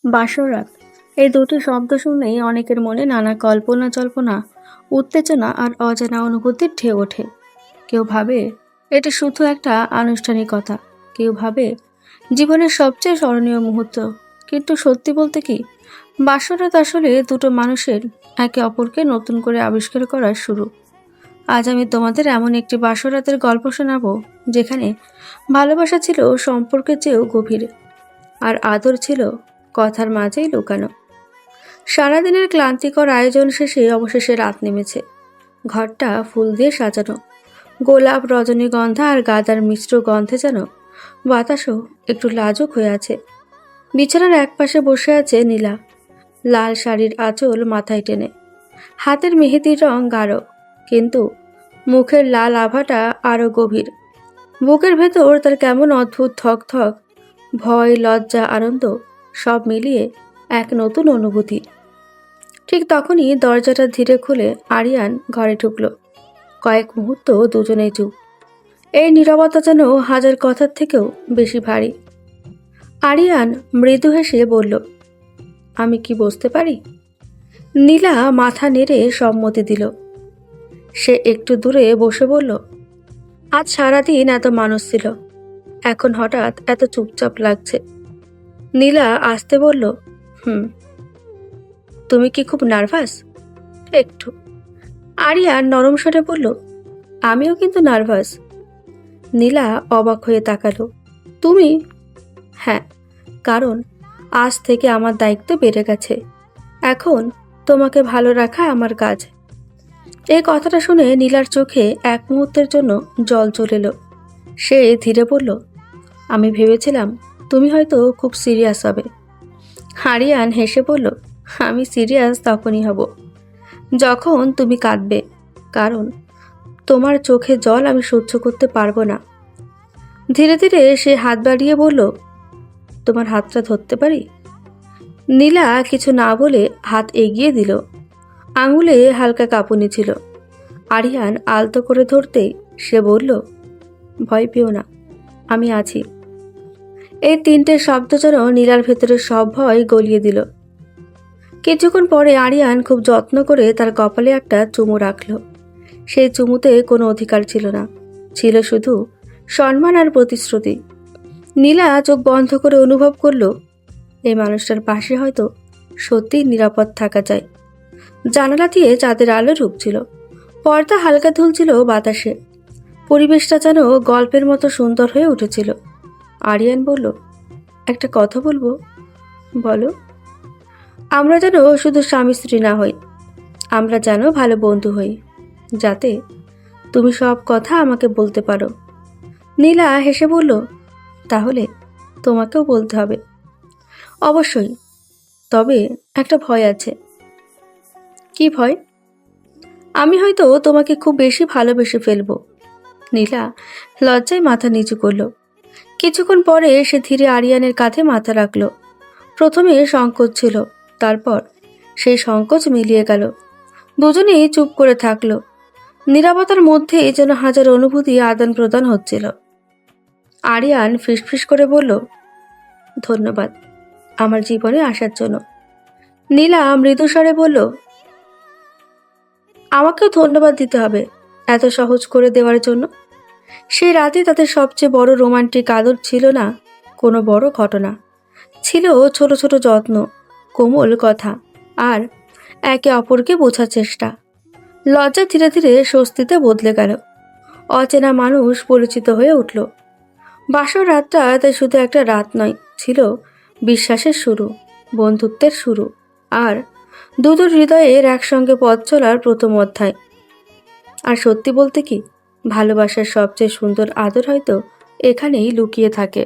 বাসরাত এই দুটি শব্দ শুনলেই অনেকের মনে নানা কল্পনা জল্পনা, উত্তেজনা আর অজানা অনুভূতির ঢেউ ওঠে। কেউ ভাবে এটা শুধু একটা আনুষ্ঠানিকতা, কেউ ভাবে জীবনের সবচেয়ে স্মরণীয় মুহূর্ত। কিন্তু সত্যি বলতে কি, বাসরাত আসলে দুটো মানুষের একে অপরকে নতুন করে আবিষ্কার করার শুরু। আজ আমি তোমাদের এমন একটি বাসরাতের গল্প শোনাবো, যেখানে ভালোবাসা ছিল সম্পর্কের চেয়েও গভীর, আর আদর ছিল কথার মাঝেই লুকানো। সারাদিনের ক্লান্তিকর আয়োজন শেষে অবশেষে রাত নেমেছে। ঘরটা ফুল দিয়ে সাজানো, গোলাপ, রজনীগন্ধা আর গাঁদার মিশ্র গন্ধে যেন বাতাসও একটু লাজুক হয়ে আছে। বিছানার একপাশে বসে আছে নীলা, লাল শাড়ির আঁচল মাথায় টেনে। হাতের মেহেদির রং গাঢ়, কিন্তু মুখের লাল আভাটা আরো গভীর। বুকের ভেতর তার কেমন অদ্ভুত থক থক, ভয়, লজ্জা, আনন্দ সব মিলিয়ে এক নতুন অনুভূতি। ঠিক তখনই দরজাটা ধীরে খুলে আরিয়ান ঘরে ঢুকলো। কয়েক মুহূর্ত দুজনেই চুপ। এই নীরবতা যেন হাজার কথার থেকেও বেশি ভারী। আরিয়ান মৃদু হেসে বলল, আমি কি বুঝতে পারি? নীলা মাথা নেড়ে সম্মতি দিল। সে একটু দূরে বসে বলল, আজ সারাদিন এত মানুষ ছিল, এখন হঠাৎ এত চুপচাপ লাগছে। নীলা আসতে বলল, হুম। তুমি কি খুব নার্ভাস? একটু। আরিয়ান নরম স্বরে বলল, আমিও কিন্তু নার্ভাস। নীলা অবাক হয়ে তাকালো। তুমি? হ্যাঁ, কারণ আজ থেকে আমার দায়িত্ব বেড়ে গেছে। এখন তোমাকে ভালো রাখা আমার কাজ। এই কথাটা শুনে নীলার চোখে এক মুহূর্তের জন্য জল চলে এলো। সে ধীরে বলল, আমি ভেবেছিলাম তুমি হয়তো খুব সিরিয়াস হবে। আরিয়ান হেসে বলল, আমি সিরিয়াস তখনই হব যখন তুমি কাঁদবে, কারণ তোমার চোখে জল আমি সহ্য করতে পারবো না। ধীরে ধীরে সে হাত বাড়িয়ে বলল, তোমার হাতটা ধরতে পারি? নীলা কিছু না বলে হাত এগিয়ে দিল। আঙুলে হালকা কাঁপুনি ছিল। আরিয়ান আলতো করে ধরতেই সে বলল, ভয় পেও না, আমি আছি। এই তিনটে শব্দ যেন নীলার ভেতরে সব ভয় গলিয়ে দিল। কিছুক্ষণ পরে আরিয়ান খুব যত্ন করে তার কপালে একটা চুমু রাখল। সেই চুমুতে কোনো অধিকার ছিল না, ছিল শুধু সম্মান আর প্রতিশ্রুতি। নীলা চোখ বন্ধ করে অনুভব করল, এই মানুষটার পাশে হয়তো সত্যিই নিরাপদ থাকা যায়। জানালা দিয়ে চাঁদের আলো ঢুকছিল, পর্দা হালকা দুলছিল বাতাসে। পরিবেশটা যেন গল্পের মতো সুন্দর হয়ে উঠেছিল। আরিয়ান বলল, একটা কথা বলবো? বলো। আমরা যেন শুধু স্বামী স্ত্রী না হই, আমরা যেন ভালো বন্ধু হই, যাতে তুমি সব কথা আমাকে বলতে পারো। নীলা হেসে বলল, তাহলে তোমাকেও বলতে হবে। অবশ্যই, তবে একটা ভয় আছে। কি ভয়? আমি হয়তো তোমাকে খুব বেশি ভালোবেসে ফেলবো। নীলা লজ্জায় মাথা নিচু করল। কিছুক্ষণ পরে সে ধীরে আরিয়ানের কাঁধে মাথা রাখল। প্রথমে সংকোচ ছিল, তারপর সেই সংকোচ মিলিয়ে গেল। দুজনেই চুপ করে থাকলো। নীরবতার মধ্যে যেন হাজার অনুভূতি আদান প্রদান হচ্ছিল। আরিয়ান ফিসফিস করে বলল, ধন্যবাদ আমার জীবনে আসার জন্য। নীলা মৃদুস্বরে বলল, আমাকেও ধন্যবাদ দিতে হবে এত সহজ করে দেওয়ার জন্য। সেই রাতে তাদের সবচেয়ে বড় রোমান্টিক আদর ছিল না কোনো বড় ঘটনা, ছিল ছোট ছোট যত্ন, কোমল কথা, আর একে অপরকে বোঝার চেষ্টা। লজ্জা ধীরে ধীরে স্বস্তিতে বদলে গেল। অচেনা মানুষ পরিচিত হয়ে উঠল। বাসর রাতটা তাই শুধু একটা রাত নয়, ছিল বিশ্বাসের শুরু, বন্ধুত্বের শুরু, আর দুদূর হৃদয়ের একসঙ্গে পথ চলার প্রথম অধ্যায়। আর সত্যি বলতে কি, ভালোবাসার সবচেয়ে সুন্দর আদর হয়তো এখানেই লুকিয়ে থাকে।